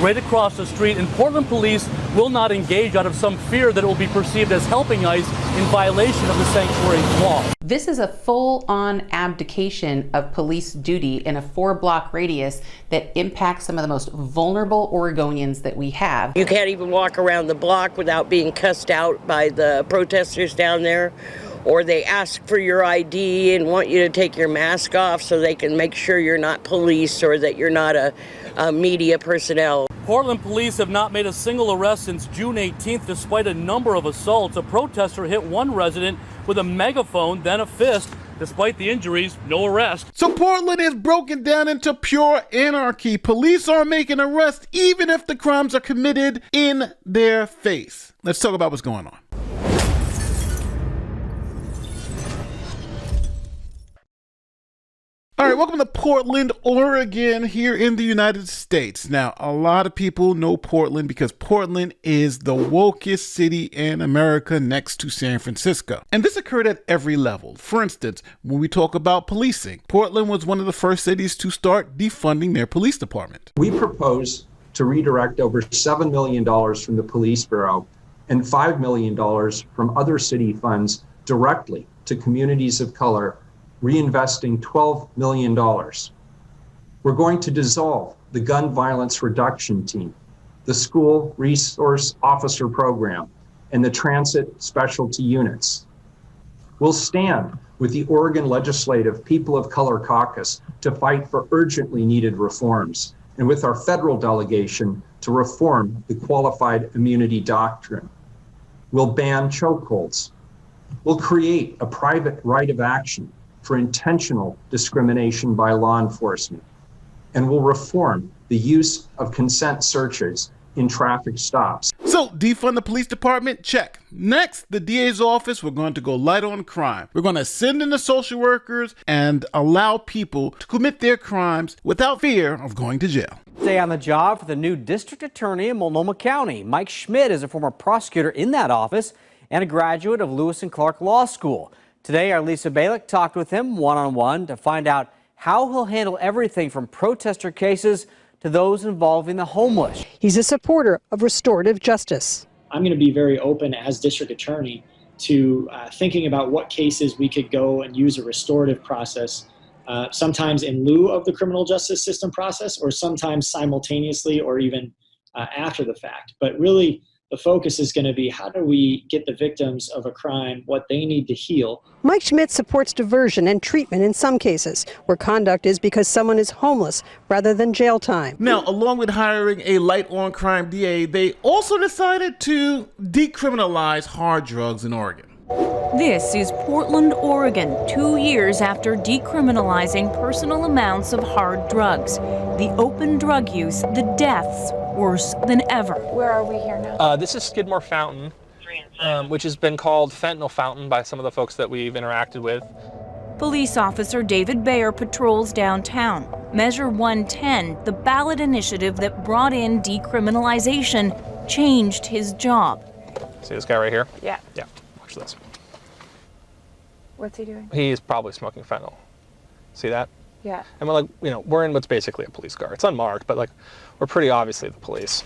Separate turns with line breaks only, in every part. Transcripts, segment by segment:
right across the street, and Portland police will not engage out of some fear that it will be perceived as helping ICE in violation of the sanctuary law.
This is a full-on abdication of police duty in a 4-block radius that impacts some of the most vulnerable Oregonians that we have.
You can't even walk around the block without being cussed out by the protesters down there, or they ask for your ID and want you to take your mask off so they can make sure you're not police or that you're not a media personnel.
Portland police have not made a single arrest since June 18th, despite a number of assaults. A protester hit one resident with a megaphone, then a fist. Despite the injuries, no arrest.
So Portland is broken down into pure anarchy. Police are making arrests even if the crimes are committed in their face. Let's talk about what's going on. All right, welcome to Portland, Oregon, here in the United States. Now, a lot of people know Portland because Portland is the wokest city in America next to San Francisco. And this occurred at every level. For instance, when we talk about policing, Portland was one of the first cities to start defunding their police department.
We propose to redirect over $7 million from the Police Bureau and $5 million from other city funds directly to communities of color, reinvesting $12 million. We're going to dissolve the Gun Violence Reduction Team, the School Resource Officer Program, and the Transit Specialty Units. We'll stand with the Oregon Legislative People of Color Caucus to fight for urgently needed reforms, and with our federal delegation to reform the Qualified Immunity Doctrine. We'll ban chokeholds. We'll create a private right of action for intentional discrimination by law enforcement, and will reform the use of consent searches in traffic stops.
So, defund the police department? Check. Next, the DA's office, we're going to go light on crime. We're going to send in the social workers and allow people to commit their crimes without fear of going to jail.
Stay on the job for the new district attorney in Multnomah County. Mike Schmidt is a former prosecutor in that office and a graduate of Lewis and Clark Law School. Today, our Lisa Balick talked with him one-on-one to find out how he'll handle everything from protester cases to those involving the homeless.
He's a supporter of restorative justice.
I'm going to be very open as district attorney to thinking about what cases we could go and use a restorative process, sometimes in lieu of the criminal justice system process, or sometimes simultaneously or even after the fact. But really, the focus is going to be how do we get the victims of a crime what they need to heal.
Mike Schmidt supports diversion and treatment in some cases where conduct is because someone is homeless rather than jail time.
Now, along with hiring a light on crime DA, they also decided to decriminalize hard drugs in Oregon.
This is Portland, Oregon, 2 years after decriminalizing personal amounts of hard drugs. The open drug use, the deaths, worse than ever.
Where are we here now?
This is Skidmore Fountain, which has been called Fentanyl Fountain by some of the folks that we've interacted with.
Police officer David Bayer patrols downtown. Measure 110, the ballot initiative that brought in decriminalization, changed his job.
See this guy right here?
Yeah.
Yeah, watch this.
What's he doing?
He's probably smoking fentanyl. See that?
Yeah.
And we're like, we're in what's basically a police car. It's unmarked, but like, we're pretty obviously the police.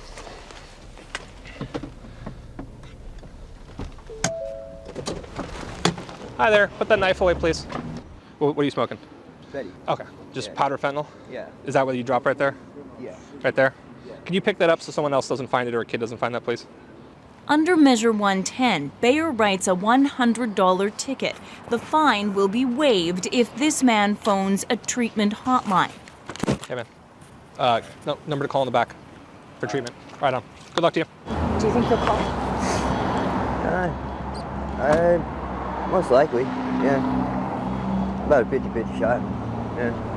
Hi there, put that knife away, please. What are you smoking?
Fetty.
Okay, just powder fentanyl?
Yeah.
Is that what you drop right there?
Yeah.
Right there?
Yeah.
Can you pick that up so someone else doesn't find it or a kid doesn't find that, please?
Under Measure 110, Bayer writes a $100 ticket. The fine will be waived if this man phones a treatment hotline.
Hey, man. No, number to call in the back for treatment. Right on. Good luck to you.
Do you think he'll call?
Most likely, yeah. About a 50-50 shot, yeah.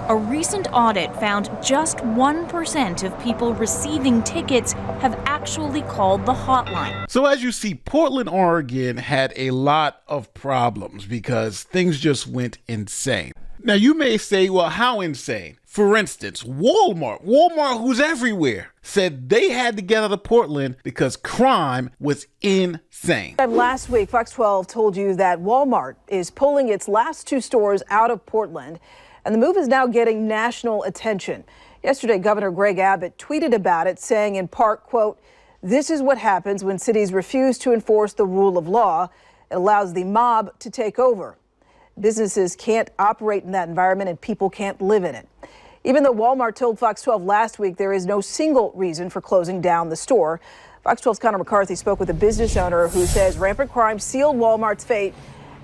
A recent audit found just 1% of people receiving tickets have actually called the hotline.
So as you see, Portland, Oregon had a lot of problems because things just went insane. Now you may say, well, how insane? For instance, Walmart, who's everywhere, said they had to get out of Portland because crime was insane.
Last week, Fox 12 told you that Walmart is pulling its last 2 stores out of Portland, and the move is now getting national attention. Yesterday, Governor Greg Abbott tweeted about it, saying in part, quote, "This is what happens when cities refuse to enforce the rule of law. It allows the mob to take over. Businesses can't operate in that environment and people can't live in it." Even though Walmart told Fox 12 last week there is no single reason for closing down the store, Fox 12's Connor McCarthy spoke with a business owner who says rampant crime sealed Walmart's fate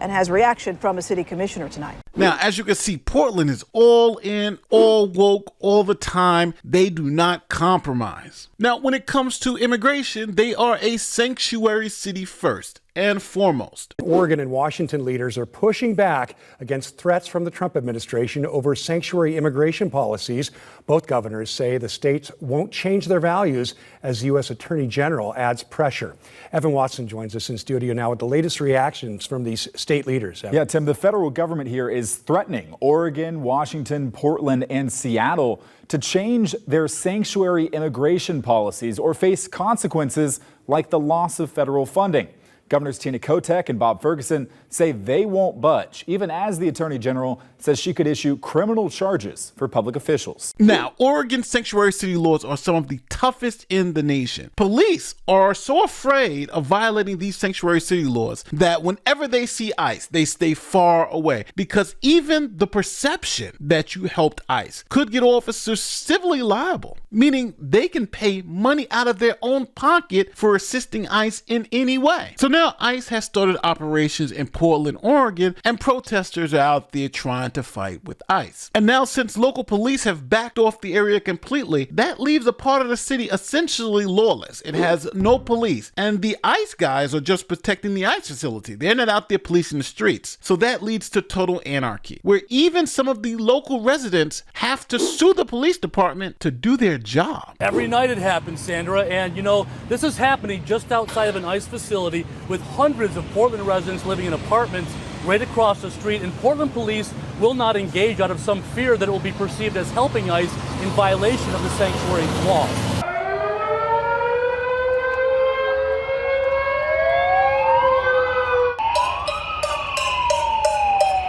and has reaction from a city commissioner tonight.
Now, as you can see, Portland is all in, all woke, all the time. They do not compromise. Now, when it comes to immigration, they are a sanctuary city first and foremost.
Oregon and Washington leaders are pushing back against threats from the Trump administration over sanctuary immigration policies. Both governors say the states won't change their values as the U.S. Attorney General adds pressure. Evan Watson joins us in studio now with the latest reactions from these state leaders. Evan.
Yeah, Tim, the federal government here is threatening Oregon, Washington, Portland, and Seattle to change their sanctuary immigration policies or face consequences like the loss of federal funding. Governors Tina Kotek and Bob Ferguson say they won't budge, even as the Attorney General says she could issue criminal charges for public officials.
Now, Oregon's sanctuary city laws are some of the toughest in the nation. Police are so afraid of violating these sanctuary city laws that whenever they see ICE, they stay far away, because even the perception that you helped ICE could get officers civilly liable, meaning they can pay money out of their own pocket for assisting ICE in any way. So now ICE has started operations in Portland, Oregon, and protesters are out there trying to fight with ICE. And now, since local police have backed off the area completely, that leaves a part of the city essentially lawless. It has no police, and the ICE guys are just protecting the ICE facility. They're not out there policing the streets. So that leads to total anarchy, where even some of the local residents have to sue the police department to do their job.
Every night it happens, Sandra, and you know, this is happening just outside of an ICE facility with hundreds of Portland residents living in apartments right across the street, and Portland police will not engage out of some fear that it will be perceived as helping ICE in violation of the sanctuary law.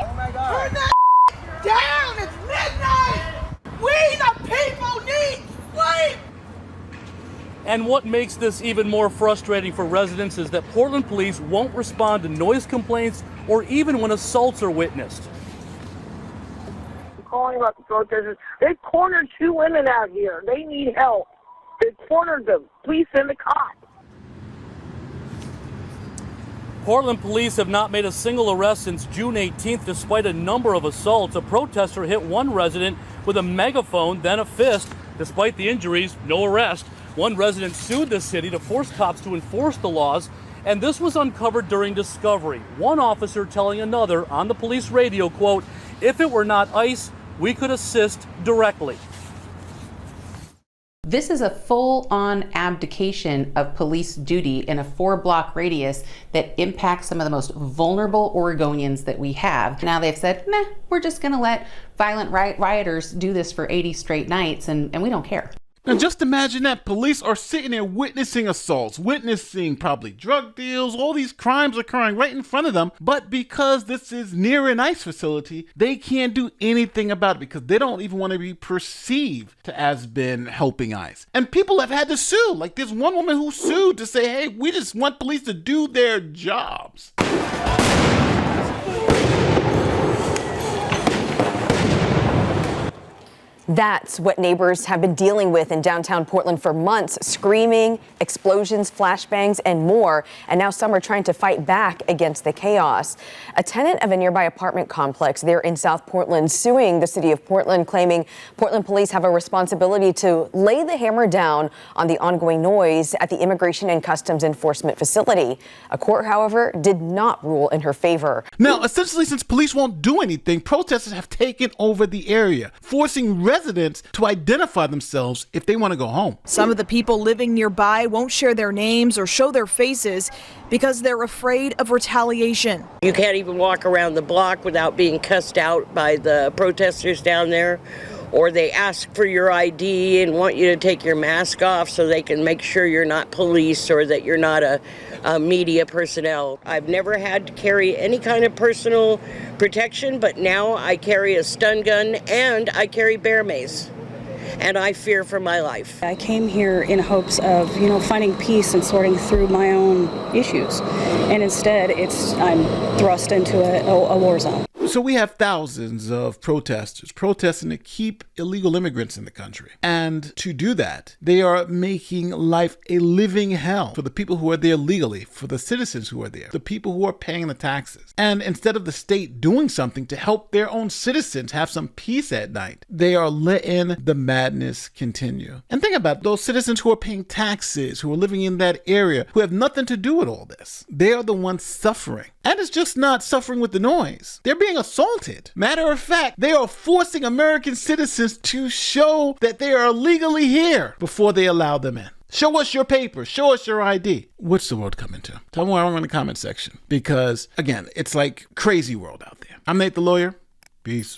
Oh my God. Turn that down! It's midnight! We the people need sleep!
And what makes this even more frustrating for residents is that Portland police won't respond to noise complaints or even when assaults are witnessed.
I'm calling about the protesters. They cornered 2 women out here. They need help. They cornered them. Please send a cop.
Portland police have not made a single arrest since June 18th, despite a number of assaults. A protester hit one resident with a megaphone, then a fist. Despite the injuries, no arrest. One resident sued the city to force cops to enforce the laws, and this was uncovered during discovery. One officer telling another on the police radio, quote, "If it were not ICE, we could assist directly."
This is a full-on abdication of police duty in a 4-block radius that impacts some of the most vulnerable Oregonians that we have. Now they've said, nah, we're just gonna let violent rioters do this for 80 straight nights and we don't care.
Now just imagine that police are sitting there witnessing assaults, witnessing probably drug deals, all these crimes occurring right in front of them, but because this is near an ICE facility, they can't do anything about it because they don't even want to be perceived to as been helping ICE. And people have had to sue, like this one woman who sued to say, hey, we just want police to do their jobs.
That's what neighbors have been dealing with in downtown Portland for months. Screaming, explosions, flashbangs, and more. And now some are trying to fight back against the chaos. A tenant of a nearby apartment complex there in South Portland suing the city of Portland, claiming Portland police have a responsibility to lay the hammer down on the ongoing noise at the Immigration and Customs Enforcement facility. A court, however, did not rule in her favor.
Now, essentially, since police won't do anything, protesters have taken over the area, forcing residents to identify themselves if they want to go home.
Some of the people living nearby won't share their names or show their faces because they're afraid of retaliation.
You can't even walk around the block without being cussed out by the protesters down there, or they ask for your ID and want you to take your mask off so they can make sure you're not police or that you're not a media personnel. I've never had to carry any kind of personal protection, but now I carry a stun gun and I carry bear mace. and I fear for my life.
I came here in hopes of, finding peace and sorting through my own issues. And instead, I'm thrust into a war zone.
So we have thousands of protesters protesting to keep illegal immigrants in the country. And to do that, they are making life a living hell for the people who are there legally, for the citizens who are there, the people who are paying the taxes. And instead of the state doing something to help their own citizens have some peace at night, they are letting the madness continue. And think about those citizens who are paying taxes, who are living in that area, who have nothing to do with all this. They are the ones suffering. And it's just not suffering with the noise. They're being assaulted. Matter of fact, they are forcing American citizens to show that they are legally here before they allow them in. Show us your papers. Show us your ID. What's the world coming to? Tell me where I'm in the comment section. Because, again, it's like crazy world out there. I'm Nate the Lawyer. Peace.